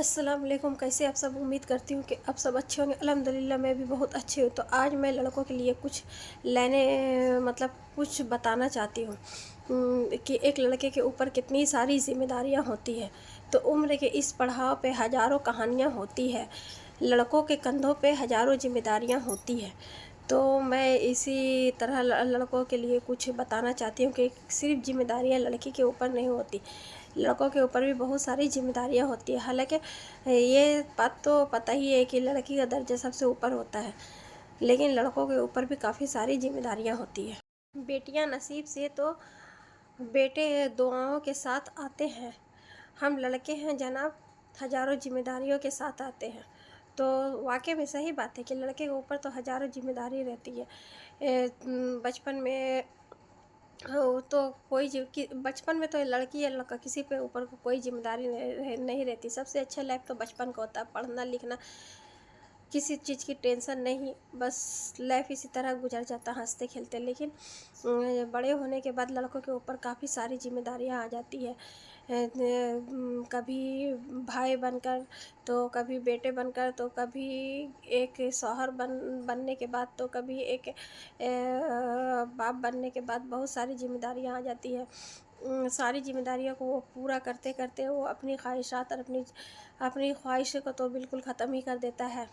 अस्सलाम वालेकुम। कैसे आप सब? उम्मीद करती हूँ कि आप सब अच्छे होंगे। अल्हम्दुलिल्लाह मैं भी बहुत अच्छी हूँ। तो आज मैं लड़कों के लिए कुछ कुछ बताना चाहती हूँ कि एक लड़के के ऊपर कितनी सारी ज़िम्मेदारियाँ होती हैं। तो उम्र के इस पड़ाव पे हज़ारों कहानियाँ होती है, लड़कों के कंधों पे हज़ारों ज़िम्मेदारियाँ होती हैं। तो मैं इसी तरह लड़कों के लिए कुछ बताना चाहती हूँ कि सिर्फ़ ज़िम्मेदारियाँ लड़की के ऊपर नहीं होती, लड़कों के ऊपर भी बहुत सारी ज़िम्मेदारियाँ होती हैं। हालाँकि ये बात तो पता ही है कि लड़की का दर्जा सबसे ऊपर होता है, लेकिन लड़कों के ऊपर भी काफ़ी सारी ज़िम्मेदारियाँ होती हैं। बेटियाँ नसीब से तो बेटे दुआओं के साथ आते हैं, हम लड़के हैं जनाब हज़ारों ज़िम्मेदारियों के साथ आते हैं। तो वाक़ई में सही बात है कि लड़के के ऊपर तो हज़ारों ज़िम्मेदारी रहती है। बचपन में वो तो कोई कि बचपन में तो लड़की या लड़का किसी पे ऊपर को कोई ज़िम्मेदारी नहीं रहती। सबसे अच्छा लाइफ़ तो बचपन का होता है, पढ़ना लिखना, किसी चीज़ की टेंशन नहीं, बस लाइफ़ इसी तरह गुजर जाता हँसते खेलते। लेकिन बड़े होने के बाद लड़कों के ऊपर काफ़ी सारी ज़िम्मेदारियाँ आ जाती है। कभी भाई बनकर, तो कभी बेटे बनकर, तो कभी एक शौहर बनने के बाद, तो कभी एक बाप बनने के बाद बहुत सारी ज़िम्मेदारियाँ आ जाती है। सारी ज़िम्मेदारियों को वो पूरा करते-करते वो अपनी ख़्वाहिशात और अपनी ख़्वाहिश को तो बिल्कुल ख़त्म ही कर देता है।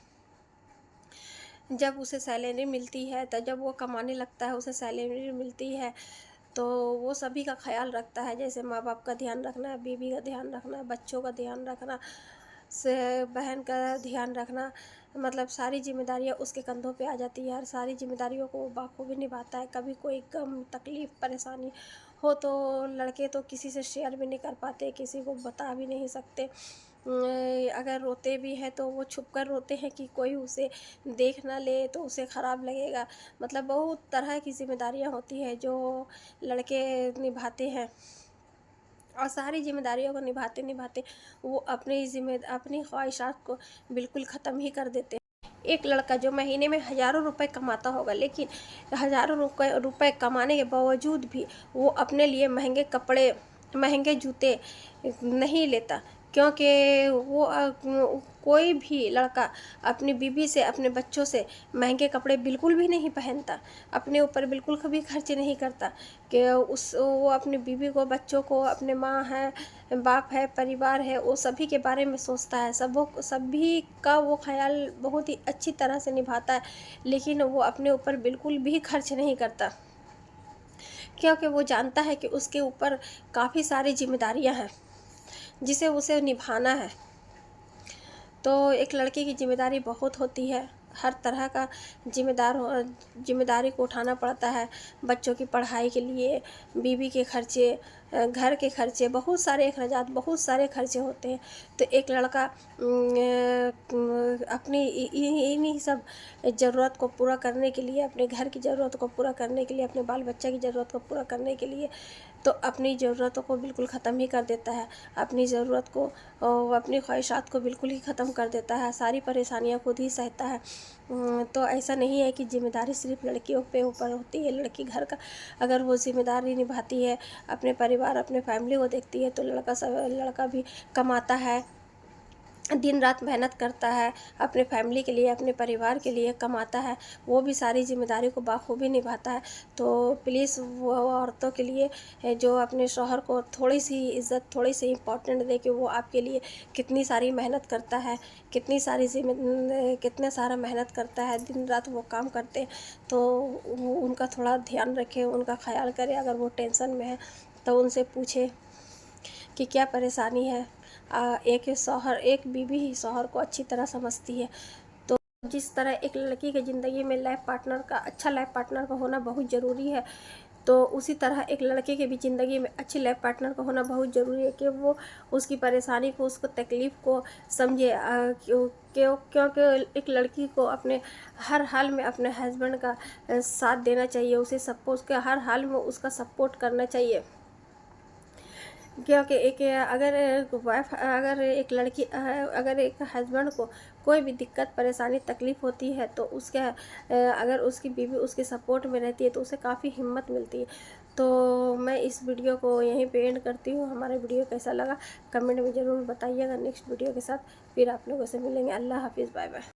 जब उसे सैलरी मिलती है, तो जब वो कमाने लगता है, उसे सैलरी मिलती है, तो वो सभी का ख़्याल रखता है। जैसे माँ-बाप का ध्यान रखना, बीवी का ध्यान रखना, बच्चों का ध्यान रखना, से बहन का ध्यान रखना, मतलब सारी ज़िम्मेदारियाँ उसके कंधों पे आ जाती है और सारी ज़िम्मेदारियों को वो बाखूबी निभाता है। कभी कोई गम, तकलीफ़, परेशानी हो तो लड़के तो किसी से शेयर भी नहीं कर पाते, किसी को बता भी नहीं सकते। अगर रोते भी हैं तो वो छुप कर रोते हैं कि कोई उसे देख ना ले तो उसे ख़राब लगेगा। मतलब बहुत तरह की ज़िम्मेदारियाँ होती हैं जो लड़के निभाते हैं। और सारी ज़िम्मेदारियों को निभाते-निभाते वो अपनी ख़्वाहिशात को बिल्कुल ख़त्म ही कर देते हैं। एक लड़का जो महीने में हज़ारों रुपए कमाता होगा, लेकिन हज़ारों रुपए कमाने के बावजूद भी वो अपने लिए महँगे कपड़े, महँगे जूते नहीं लेता, क्योंकि वो कोई भी लड़का अपनी बीवी से, अपने बच्चों से महँगे कपड़े बिल्कुल भी नहीं पहनता, अपने ऊपर बिल्कुल कभी खर्च नहीं करता कि वो अपनी बीवी को, बच्चों को, अपने माँ है, बाप है, परिवार है, वो सभी के बारे में सोचता है, सभी का वो ख़्याल बहुत ही अच्छी तरह से निभाता है, लेकिन वो अपने ऊपर बिल्कुल भी खर्च नहीं करता, क्योंकि वो जानता है कि उसके ऊपर काफ़ी सारी ज़िम्मेदारियाँ हैं, जिसे उसे निभाना है। तो एक लड़के की ज़िम्मेदारी बहुत होती है, हर तरह का ज़िम्मेदारी को उठाना पड़ता है। बच्चों की पढ़ाई के लिए, बीवी के खर्चे, घर के खर्चे, बहुत सारे अखराजात, बहुत सारे खर्चे होते हैं। तो एक लड़का अपनी इन्हीं सब ज़रूरत को पूरा करने के लिए, अपने घर की ज़रूरत को पूरा करने के लिए, अपने बाल बच्चा की ज़रूरत को पूरा करने के लिए, तो अपनी ज़रूरतों को बिल्कुल ख़त्म ही कर देता है। अपनी ज़रूरत को और अपनी ख्वाहिशात को बिल्कुल ही ख़त्म कर देता है, सारी परेशानियाँ खुद ही सहता है। तो ऐसा नहीं है कि ज़िम्मेदारी सिर्फ़ लड़कियों पे ऊपर होती है। लड़की घर का अगर वो ज़िम्मेदारी निभाती है, अपने परिवार, अपने फैमिली को देखती है, तो लड़का भी कमाता है, दिन रात मेहनत करता है, अपने फैमिली के लिए, अपने परिवार के लिए कमाता है, वो भी सारी ज़िम्मेदारी को बाखूबी निभाता है। तो प्लीज़ वो औरतों के लिए जो अपने शौहर को थोड़ी-सी इज़्ज़त, थोड़ी-सी इम्पोर्टेंट दें कि वो आपके लिए कितनी सारी मेहनत करता है, कितना सारा मेहनत करता है, दिन रात वो काम करते हैं, तो वो उनका थोड़ा ध्यान रखें, उनका ख़्याल करें। अगर वो टेंशन में हैं, तो उनसे पूछें कि क्या परेशानी है। एक बीवी ही शौहर को अच्छी तरह समझती है। तो जिस तरह एक लड़की की ज़िंदगी में अच्छा लाइफ़ पार्टनर का होना बहुत ज़रूरी है, तो उसी तरह एक लड़के की भी ज़िंदगी में अच्छी लाइफ़ पार्टनर का होना बहुत ज़रूरी है कि वो उसकी परेशानी को, उसको तकलीफ़ को समझे। क्योंकि एक लड़की को अपने हर हाल में अपने हस्बैंड का साथ देना चाहिए, उसके हर हाल में उसका सपोर्ट करना चाहिए। क्योंकि अगर एक हस्बैंड को कोई भी दिक्कत, परेशानी, तकलीफ़ होती है, तो अगर उसकी बीवी उसके सपोर्ट में रहती है, तो उसे काफ़ी हिम्मत मिलती है। तो मैं इस वीडियो को यहीं पे एंड करती हूँ। हमारा वीडियो कैसा लगा कमेंट में ज़रूर बताइएगा। नेक्स्ट वीडियो के साथ फिर आप लोगों से मिलेंगे। अल्लाह हाफिज़, बाय बाय।